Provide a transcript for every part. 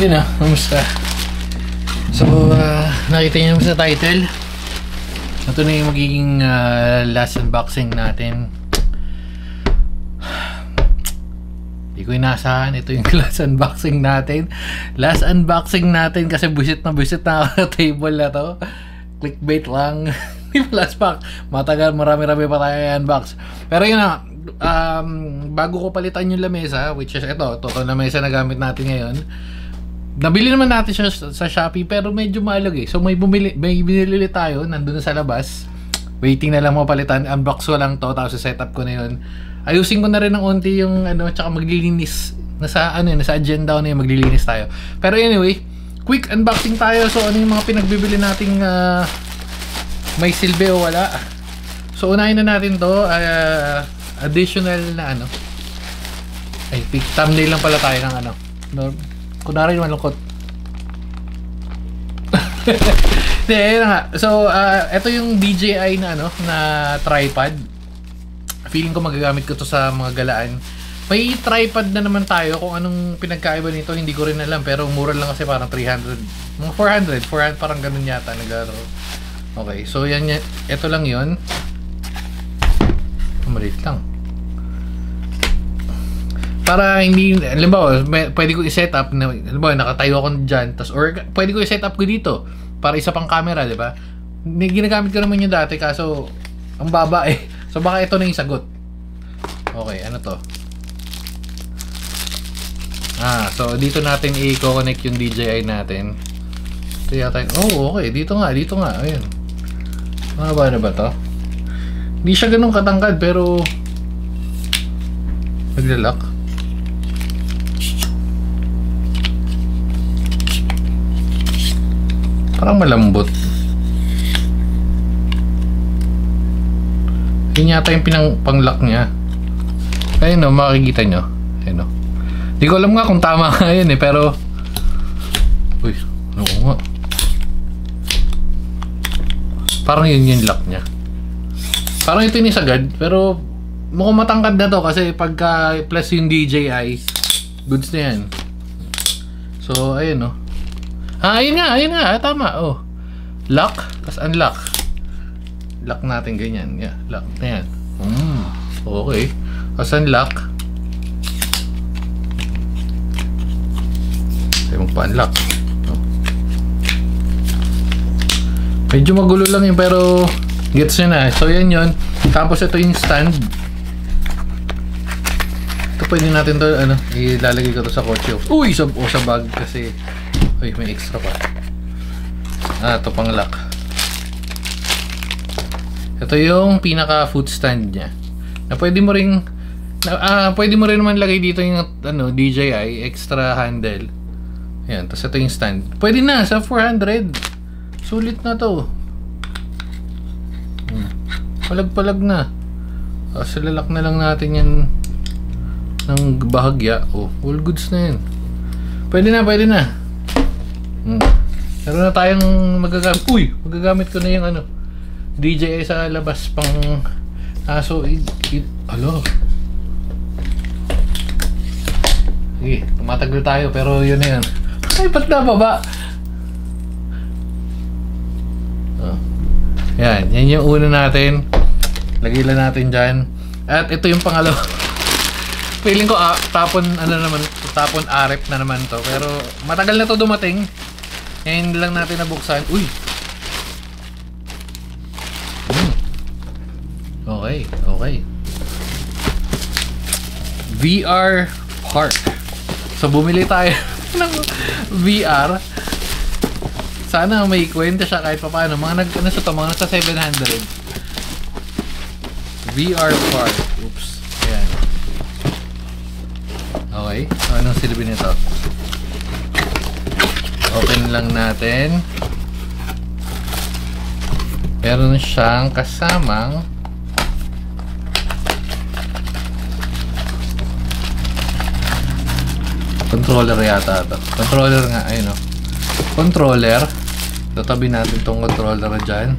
Yun na, kamusta? So, nakita niyo naman sa title. Ito na yung magiging last unboxing natin. Hindi ko inasahan. Ito yung last unboxing natin. Last unboxing natin kasi busit na ako sa table na to. Clickbait lang. Last pack. Matagal, marami-rami pa tayo i-unbox. Pero yun na, bago ko palitan yung lamesa, which is ito lamesa na gamit natin ngayon. Nabili naman natin siya sa Shopee pero medyo maalag eh. So may binili tayo, nandun na sa labas. Waiting na lang mapalitan. Unbox ko lang to, tapos setup ko na yun. Ayusin ko na rin ng onti yung tsaka maglilinis. Nasa agenda ko na yung maglilinis tayo. Pero anyway, quick unboxing tayo. So ano yung mga pinagbibili nating may silbi o wala. So unahin na natin to. Additional na ay thumbnail lang pala tayo ng kunwari malungkot. So ito yung DJI na na tripod. Feeling ko magagamit ko to sa mga galaan. May tripod na naman tayo. Kung anong pinagkaiba nito hindi ko rin alam, pero mura lang kasi, parang 300, mga 400 parang ganun yata naglaro. Okay, so yan, ito lang yun. Maliit lang. Para hindi, halimbawa, pwede ko i-set up na, halimbawa, nakatayo ako dyan, or pwede ko i-set up ko dito para isa pang camera, di ba? Ginagamit ko naman yung dati, kaso ang baba eh. So baka ito na yung sagot. Okay, ano to? So dito natin i-connect yung DJI natin. Ito yata yung, okay, dito nga, ayun. Ano ba to? Hindi siya ganun katangkad, pero naglalak. Parang malambot. Yun yata yung pang-lock niya. Ayun makikita nyo. Ayun Di ko alam nga kung tama nga yun eh, pero uy, ano nga. Parang yun yung lock niya. Parang ito yung sagad, pero mukhang matangkad na to kasi pagka plus yung DJI, goods na yan. So, ayun ayun nga, tama, lock, tas unlock. Lock natin ganyan, yeah, lock na yan. Okay, tas unlock. Tayo magpa-unlock. Medyo magulo lang yun, pero gets nyo na. So yan yun. Tapos ito yung stand. Ito pwede natin to ilalagay ko to sa kotse. Uy, sa bag kasi. Uy, may extra pa. Ito pang lock. Ito yung pinaka foot stand niya. Na pwede mo ring naman lagay dito yung DJI extra handle. Ayan, tapos ito yung stand. Pwede na sa 400. Sulit na to. Palag-palag na. Silalak na lang natin yan ng bahagya. All goods na yan. Pwede na. Meron na tayong magagamit. Magagamit ko na yung DJI sa labas pang sige, tumatagal tayo pero yun na yan. Ay, ba't na baba? Yan yung una natin. Lagay lang natin dyan. At ito yung pangalawa. Feeling ko tapon arep na naman to. Pero matagal na to dumating. Ngayon lang natin nabuksan. Uy! Okay. VR Park. So bumili tayo ng VR. Sana may kwenta siya kahit paano. Mga nasa 700. VR Park. Oops. Ayan. Okay. Anong silbi nito? Open lang natin. Meron siyang kasamang controller yata ito. Controller nga. Ayun controller. Tatabi natin itong controller dyan.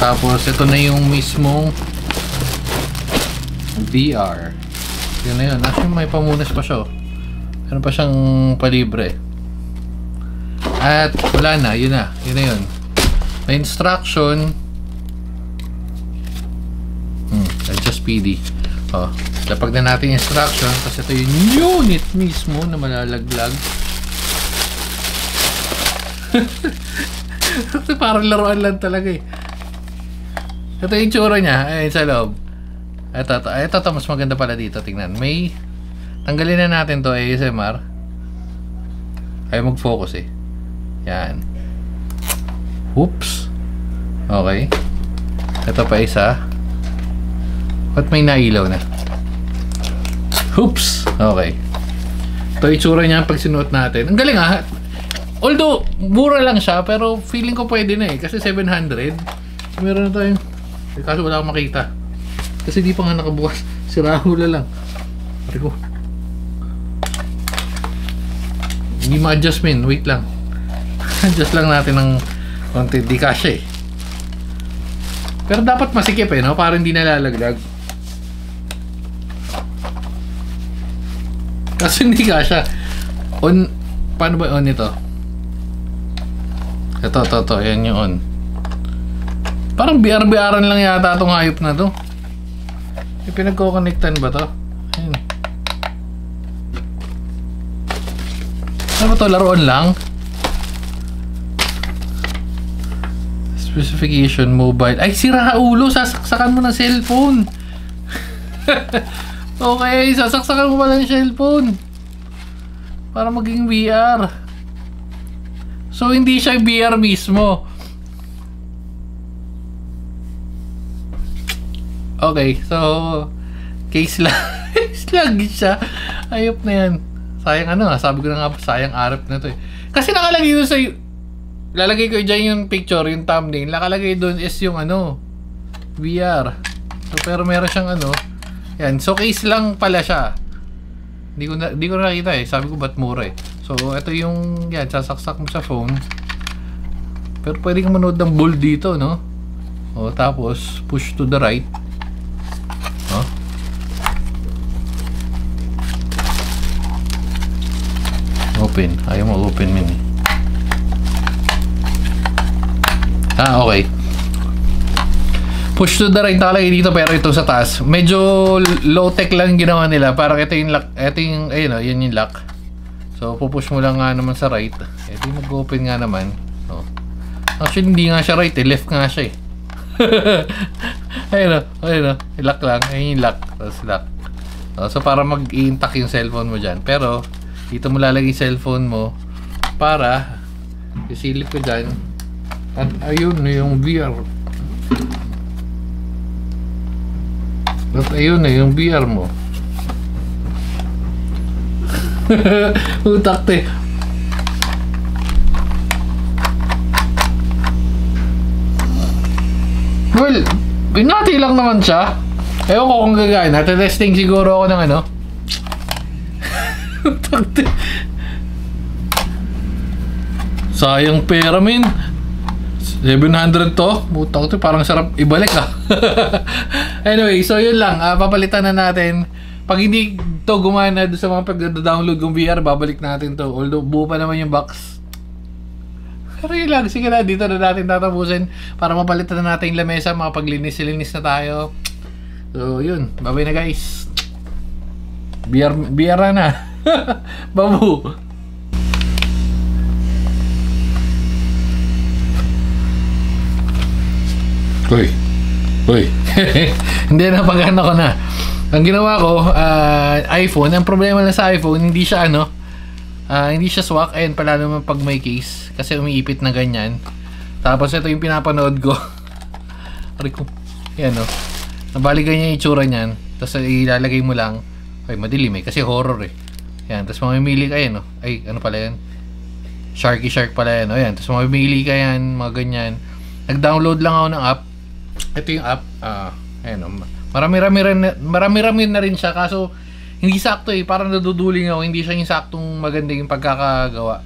Tapos ito na yung mismong VR. Yun na yun. Actually may pamunas pa siya. Meron pa siyang palibre. At wala na, yun na. Yun na yun. May instruction. Adjust PD. Oh, lapag na natin yung instruction kasi ito yung unit mismo na malalaglag. Parang laruan lang talaga eh. Ito yung tsura niya. Ayun sa loob. Ito, mas maganda pala dito. Tingnan. May tanggalin na natin to ASMR. Ayaw mag-focus eh. Yan. Oops. Okay. Ito pa isa. Ba't may nailaw na? Oops. Okay. Ito yung tsura niya pag sinuot natin. Ang galing ah. Although, mura lang siya, pero feeling ko pwede na eh. Kasi 700. Meron na tayong... Kaso wala akong makita. Kasi di pa nga nakabukas. Sirahula lang. Pari ko. Hindi ma-adjust min. Wait lang. Adjust lang natin ng konti. Di kasya eh. Pero dapat masikip eh, no? Para hindi nalalaglag. Kasi hindi kasya. On... Paano ba on ito? Ito. Yan yung on. Parang BR-BRan lang yata itong hayop na to. Pinagko-connectan ba to? Ayun. Ano ba to? Laruan lang? Specification, mobile. Ay, sira ulo! Sasaksakan mo ng cellphone! Okay, sasaksakan mo pala ng cellphone. Para maging VR. So, hindi siya VR mismo. Okay, so case lang. Case lang siya. Ayop na yan. Sayang ano, sabi ko na nga sayang RF na to eh. Kasi nakalagay doon sa lalagay ko dyan yung picture, yung thumbnail. Nakalagay doon is yung ano VR. So, pero meron siyang ano. Yan, so case lang pala siya. Hindi ko nakita eh. Sabi ko ba't mura eh. So, ito yung yan, sasaksak mo sa phone. Pero pwede kang manood ng bold dito, no? O, tapos push to the right. Open. Ayaw mo open min. Okay. Push to the right nakalagay dito pero ito sa taas. Medyo low tech lang ginawa nila. Parang ito yung lock. Ito yung, ayun o, yan yung lock. So, pupush mo lang nga naman sa right. Ito yung mag-open nga naman. Oh. Actually, hindi nga siya right eh. Left nga siya eh. Ayun o. Lock lang. Ayun yung lock. Tapos lock. So, para mag-i-intact yung cellphone mo dyan. Pero, dito mo lalagay yung cellphone mo para isilip ko dyan at ayun yung VR at ayun na yung VR mo. Utak te. Well, binati lang naman siya. Ewan ko kung gagawin. Testing siguro ako ng ano. Sayang pera min. 700 to. Butang to, parang sarap ibalik ah. Anyway, so yun lang. Papalitan na natin. Pag hindi to gumana doon sa mga pag-download ng VR, babalik natin to. Although buo pa naman yung box. Pero yun lang. Sige na, dito na natin tatapusin para mapalitan na natin yung lamesa. Makapaglinis-linis na tayo. So yun. Bye-bye na guys. VR na. Babu. Uy. Hindi na pagana ko na. Ang ginawa ko, iPhone. Ang problema lang sa iPhone, hindi siya ano, hindi siya swak. Ayun pala naman pag may case. Kasi umiipit na ganyan. Tapos ito yung pinapanood ko. Ari ko. Yan o. Nabali ganyan yung itsura niyan. Tapos ilalagay mo lang. Ay, madilim eh. Kasi horror eh. Yan. Tapos mamimili ka yan. Oh. Ay, ano pala yan? Sharky Shark pala yan. O yan. Tapos mamimili ka yan. Mga ganyan. Nag-download lang ako ng app. Ito yung app. Ayan o. Marami-rami na rin siya. Kaso, hindi sakto eh. Parang naduduling ako. Hindi siya yung saktong magandang yung pagkakagawa.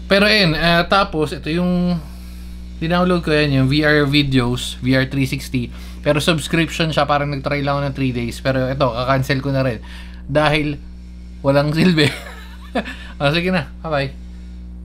Pero ayun. Tapos, ito yung dinownload ko yan. Yung VR videos. VR 360. Pero subscription siya. Parang nag-try lang ako ng 3 days. Pero ito, kakancel ko na rin. Dahil walang silbi. Sige na. Bye-bye.